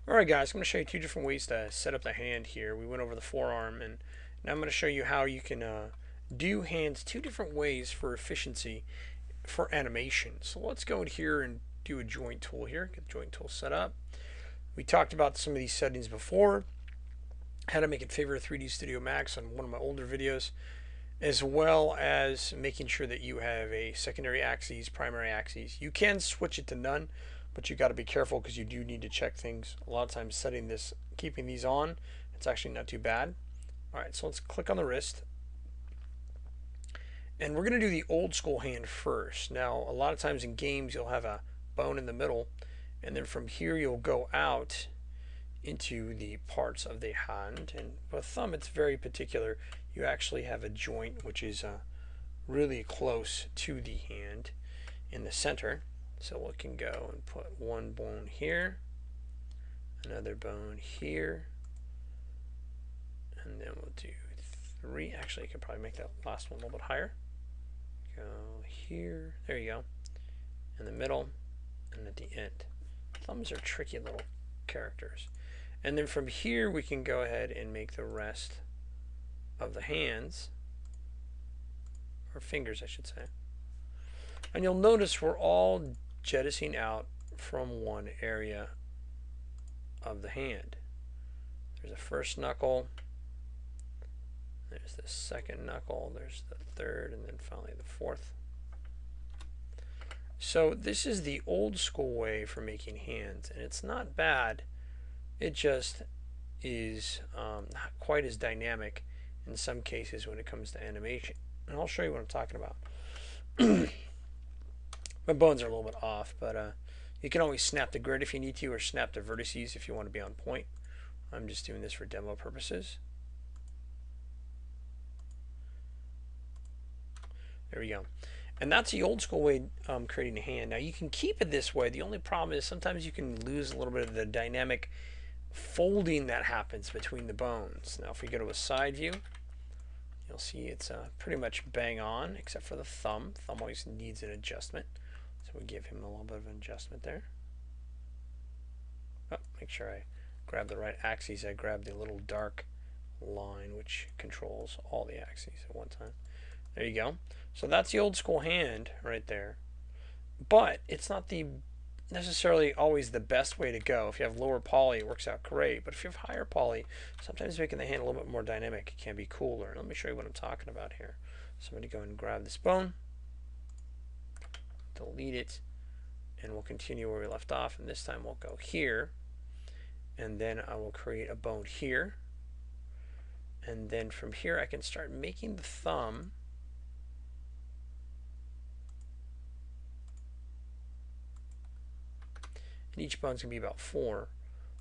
Alright guys, I'm going to show you two different ways to set up the hand here. We went over the forearm, and now I'm going to show you how you can do hands two different ways for efficiency for animation. So let's go in here and do a joint tool here. Get the joint tool set up. We talked about some of these settings before, how to make it favor 3D Studio Max on one of my older videos, as well as making sure that you have a secondary axis, primary axis. You can switch it to none, but you got to be careful because you do need to check things. A lot of times setting this, keeping these on, it's actually not too bad. Alright, so let's click on the wrist. And we're going to do the old school hand first. Now, a lot of times in games you'll have a bone in the middle, and then from here you'll go out into the parts of the hand. And with thumb it's very particular. You actually have a joint which is really close to the hand in the center. So we can go and put one bone here, another bone here, and then we'll do three. Actually, I could probably make that last one a little bit higher. Go here, there you go, in the middle, and at the end. Thumbs are tricky little characters. And then from here we can go ahead and make the rest of the hands, or fingers I should say. And you'll notice we're all jettisoning out from one area of the hand. There's the first knuckle, there's the second knuckle, there's the third, and then finally the fourth. So this is the old school way for making hands, and it's not bad. It just is not quite as dynamic in some cases when it comes to animation. And I'll show you what I'm talking about. My bones are a little bit off, but you can always snap the grid if you need to, or snap the vertices if you want to be on point. I'm just doing this for demo purposes. There we go. And that's the old school way creating a hand. Now you can keep it this way. The only problem is sometimes you can lose a little bit of the dynamic folding that happens between the bones. Now if we go to a side view, you'll see it's pretty much bang on, except for the thumb. Thumb always needs an adjustment. So we give him a little bit of an adjustment there. Oh, make sure I grab the right axes. I grab the little dark line which controls all the axes at one time. There you go. So that's the old school hand right there. But it's not the necessarily always the best way to go. If you have lower poly, it works out great. But if you have higher poly, sometimes making the hand a little bit more dynamic can be cooler. Let me show you what I'm talking about here. So I'm going to go and grab this bone, delete it, and we'll continue where we left off. And this time we'll go here, and then I will create a bone here. And then from here I can start making the thumb and each bone's going to be about 4.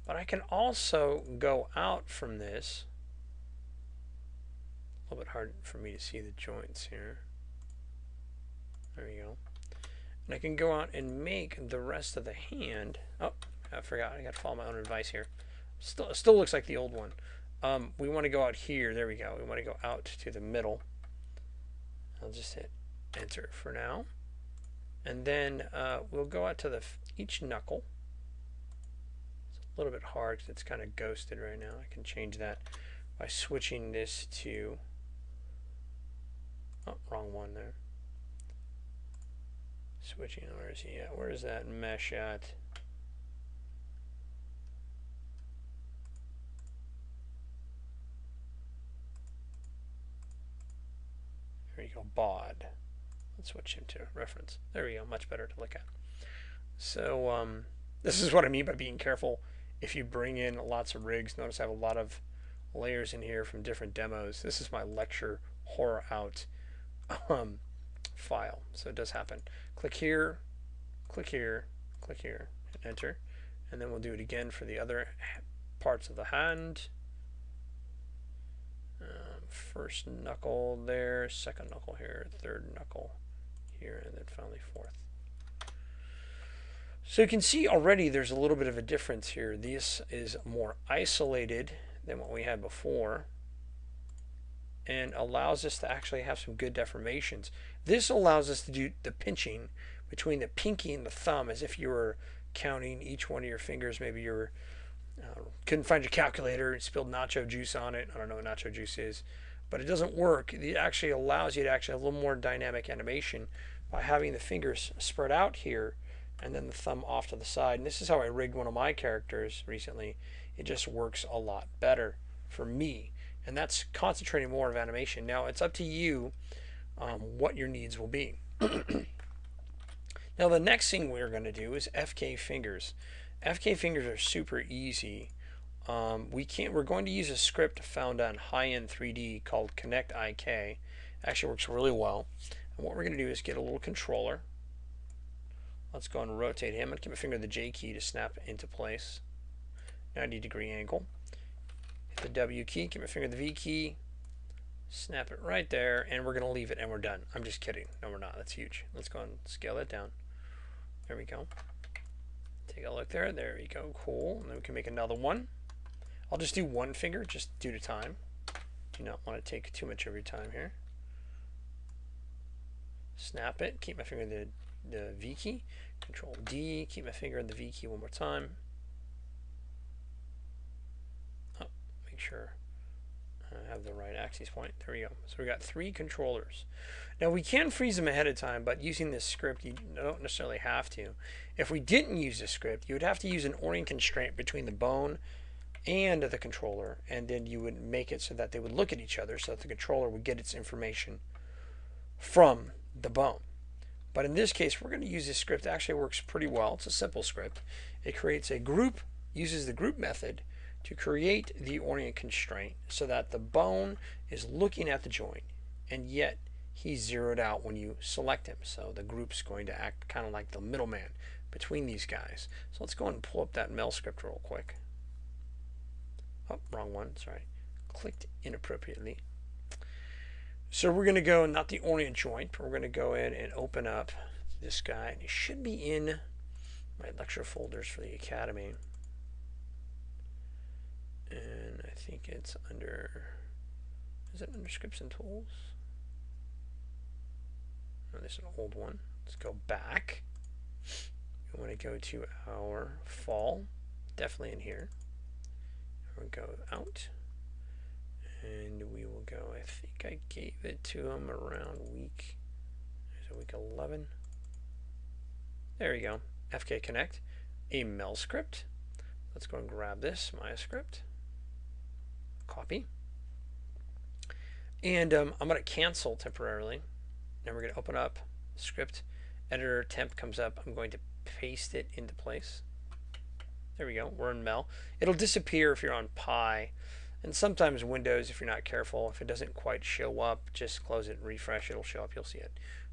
But I can also go out from this. A little bit hard for me to see the joints here. There you go. And I can go out and make the rest of the hand. Oh, I forgot. I got to follow my own advice here. Still looks like the old one. We want to go out here. There we go. We want to go out to the middle. I'll just hit enter for now. And then we'll go out to each knuckle. A little bit hard because it's kind of ghosted right now. I can change that by switching this to, oh, wrong one there. Switching, where is he at? Where is that mesh at? There you go, BOD. Let's switch him to reference. There we go, much better to look at. So this is what I mean by being careful. If you bring in lots of rigs, notice I have a lot of layers in here from different demos. This is my lecture horror out file, so it does happen. Click here, click here, click here, and enter. And then we'll do it again for the other parts of the hand. First knuckle there, second knuckle here, third knuckle here, and then finally fourth. So you can see already there's a little bit of a difference here. This is more isolated than what we had before, and allows us to actually have some good deformations. This allows us to do the pinching between the pinky and the thumb as if you were counting each one of your fingers. Maybe you're Couldn't find your calculator. It spilled nacho juice on it. I don't know what nacho juice is, but it doesn't work. It actually allows you to actually have a little more dynamic animation by having the fingers spread out here and then the thumb off to the side. And this is how I rigged one of my characters recently. It just works a lot better for me. And that's concentrating more of animation. Now it's up to you what your needs will be. Now the next thing we're going to do is FK fingers. FK fingers are super easy. We're going to use a script found on High-End 3D called Connect IK. Actually works really well. And what we're going to do is get a little controller. Let's go and rotate him. I'm going to keep my finger on the J key to snap into place. 90-degree angle. Hit the W key, keep my finger on the V key, snap it right there, and we're going to leave it and we're done. I'm just kidding. No, we're not. That's huge. Let's go and scale that down. There we go. Take a look there. There we go. Cool. And then we can make another one. I'll just do one finger just due to time. Do not want to take too much of your time here. Snap it. Keep my finger on the V key. Control D. Keep my finger on the V key one more time. Oh, make sure I have the right axis point. There we go. So we got 3 controllers. Now we can freeze them ahead of time, but using this script you don't necessarily have to. If we didn't use this script, you would have to use an orient constraint between the bone and the controller, and then you would make it so that they would look at each other so that the controller would get its information from the bone. But in this case, we're going to use this script. It actually works pretty well. It's a simple script. It creates a group, uses the group method to create the orient constraint so that the bone is looking at the joint, and yet he's zeroed out when you select him. So the group's going to act kind of like the middleman between these guys. So let's go ahead and pull up that Mel script real quick. Oh, wrong one. Sorry. Clicked inappropriately. So we're going to go, not the orient joint, but we're going to go in and open up this guy. And it should be in my lecture folders for the Academy. And I think it's under, is it under scripts and tools? No, this is an old one. Let's go back. We want to go to our fall, definitely in here. We'll go out, and we will go, I think I gave it to him around week 11. There we go. FK Connect, a Mel script. Let's go and grab this, Maya script. Copy. And I'm going to cancel temporarily. Then we're going to open up script. Editor temp comes up. I'm going to paste it into place. There we go. We're in Mel. It'll disappear if you're on Pi. And sometimes Windows, if you're not careful, if it doesn't quite show up, just close it and refresh. It'll show up. You'll see it.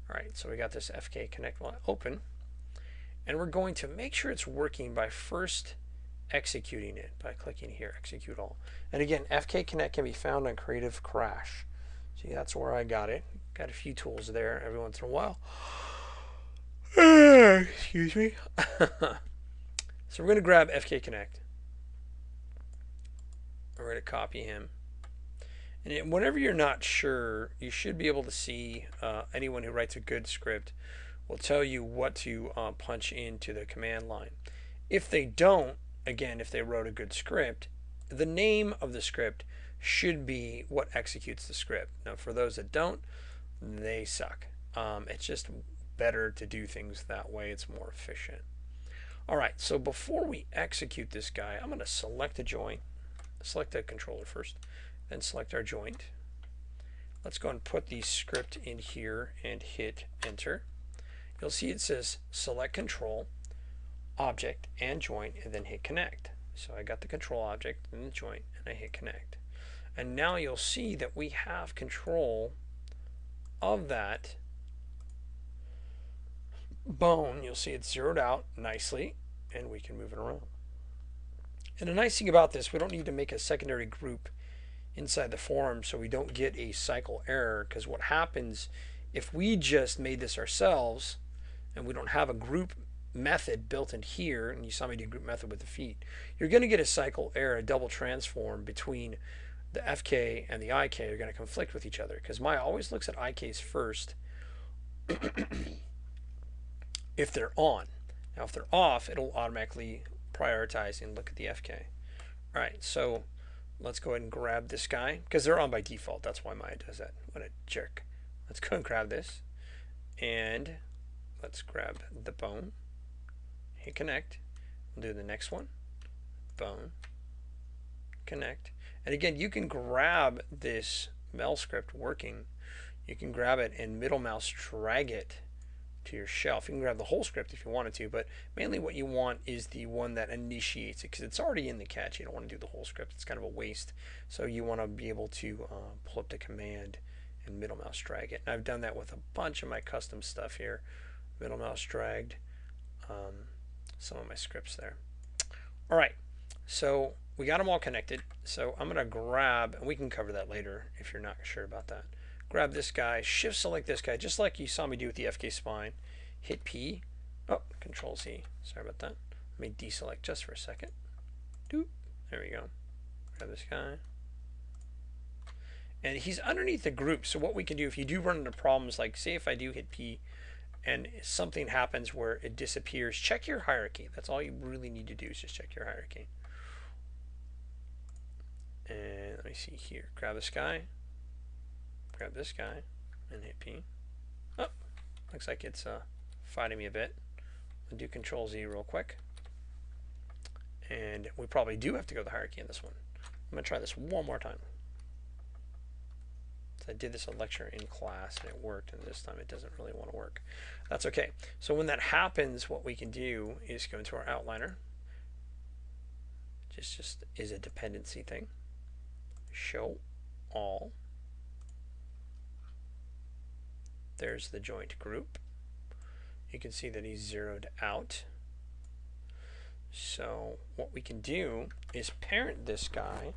All right. So we got this FK Connect open. And we're going to make sure it's working by first executing it by clicking here, execute all. And again, FK Connect can be found on Creative Crash. See, that's where I got it. Got a few tools there every once in a while. Excuse me. So we're going to grab FK Connect. We're going to copy him. And whenever you're not sure, you should be able to see anyone who writes a good script will tell you what to punch into the command line. If they don't, again, if they wrote a good script, the name of the script should be what executes the script. Now, for those that don't, they suck. It's just better to do things that way. It's more efficient. All right, so before we execute this guy, I'm going to select a joint. Select the controller first, then select our joint. Let's go and put the script in here and hit enter. You'll see it says select control, object, and joint, and then hit connect. So I got the control object and the joint, and I hit connect. And now you'll see that we have control of that bone. You'll see it's zeroed out nicely, and we can move it around. And the nice thing about this, we don't need to make a secondary group inside the form so we don't get a cycle error, because what happens if we just made this ourselves and we don't have a group method built in here, and you saw me do group method with the feet, you're going to get a cycle error, a double transform between the FK and the IK. Are going to conflict with each other because Maya always looks at IKs first if they're on. Now if they're off, it'll automatically prioritize and look at the FK. All right, so let's go ahead and grab this guy because they're on by default. That's why Maya does that. What a jerk. Let's go and grab this, and let's grab the bone. Hit connect. We'll do the next one. Bone. Connect. And again, you can grab this mel script working. You can grab it and middle mouse drag it to your shelf. You can grab the whole script if you wanted to, but mainly what you want is the one that initiates it because it's already in the catch. You don't want to do the whole script. It's kind of a waste. So you want to be able to pull up the command and middle mouse drag it. And I've done that with a bunch of my custom stuff here. Middle mouse dragged some of my scripts there. All right, so we got them all connected. So I'm going to grab, and we can cover that later if you're not sure about that. Grab this guy, shift select this guy, just like you saw me do with the FK spine. Hit P. Oh, Control Z. Sorry about that. Let me deselect just for a second. Doop. There we go. Grab this guy. And he's underneath the group. So what we can do, if you do run into problems, like say if I do hit P and something happens where it disappears, check your hierarchy. That's all you really need to do is just check your hierarchy. And let me see here. Grab this guy. Grab this guy and hit P. Oh, looks like it's fighting me a bit. I'll do Control Z real quick. And we probably do have to go to the hierarchy in this one. I'm going to try this one more time. So I did this a lecture in class and it worked, and this time it doesn't really want to work. That's okay. So when that happens, what we can do is go into our outliner. Just is a dependency thing. Show all. There's the joint group. You can see that he's zeroed out. So what we can do is parent this guy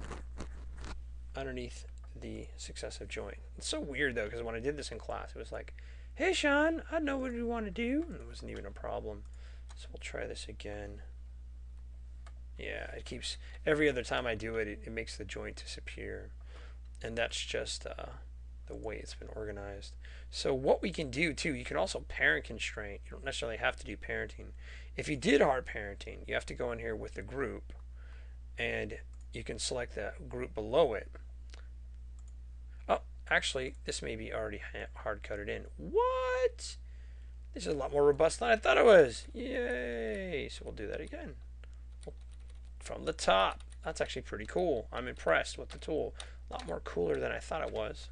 underneath the successive joint. It's so weird though, because when I did this in class, it was like, hey Sean, I know what you want to do. And it wasn't even a problem. So we'll try this again. Yeah, it keeps, every other time I do it, it makes the joint disappear. And that's just the way it's been organized. So what we can do too, you can also parent constraint. You don't necessarily have to do parenting. If you did hard parenting, you have to go in here with the group, and you can select the group below it. Oh, actually, this may be already hard coded in. What? This is a lot more robust than I thought it was. Yay! So we'll do that again. From the top. That's actually pretty cool. I'm impressed with the tool. A lot more cooler than I thought it was.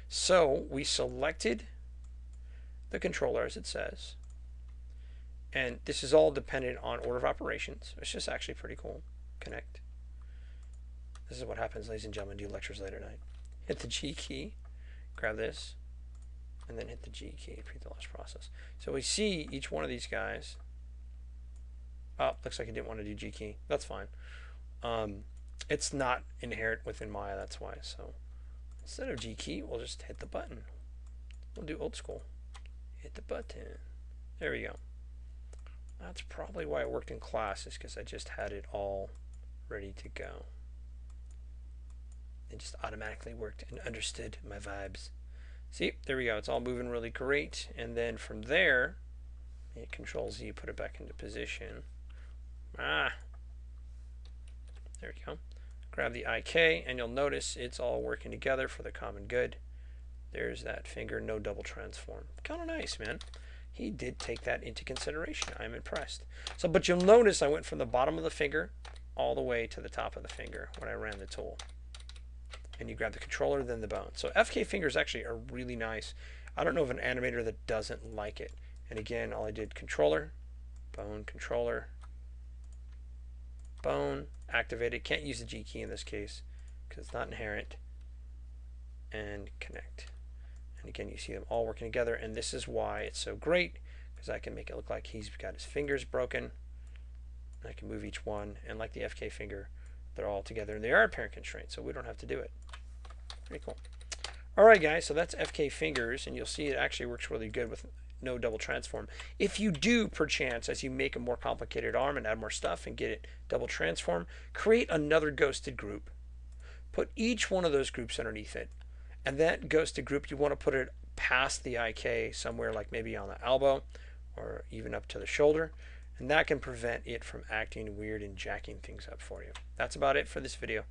So we selected the controller as it says. And this is all dependent on order of operations. It's just actually pretty cool. Connect. This is what happens, ladies and gentlemen, do lectures late at night. Hit the G key, grab this, and then hit the G key, repeat the last process. So we see each one of these guys. Oh, looks like I didn't want to do G key. That's fine. It's not inherent within Maya, that's why. So instead of G key, we'll just hit the button. We'll do old school. Hit the button. There we go. That's probably why it worked in class, is because I just had it all ready to go. It just automatically worked and understood my vibes. See, there we go. It's all moving really great. And then from there, hit Control Z, put it back into position. There we go. Grab the IK, and you'll notice it's all working together for the common good. There's that finger, no double transform. Kind of nice, man. He did take that into consideration. I'm impressed. So, but you'll notice I went from the bottom of the finger all the way to the top of the finger when I ran the tool. And you grab the controller, then the bone. So FK fingers actually are really nice. I don't know of an animator that doesn't like it. And again, all I did, controller, controller, bone, activated. Can't use the G key in this case because it's not inherent. And connect. And again, you see them all working together. And this is why it's so great, because I can make it look like he's got his fingers broken. And I can move each one. And like the FK finger, they're all together. And they are parent constraint, so we don't have to do it. Pretty cool. All right, guys, so that's FK fingers. And you'll see it actually works really good with no double transform. If you do, perchance, as you make a more complicated arm and add more stuff and get it double transform, create another ghosted group. Put each one of those groups underneath it. And that ghosted group, you want to put it past the IK somewhere, like maybe on the elbow or even up to the shoulder. and that can prevent it from acting weird and jacking things up for you. That's about it for this video.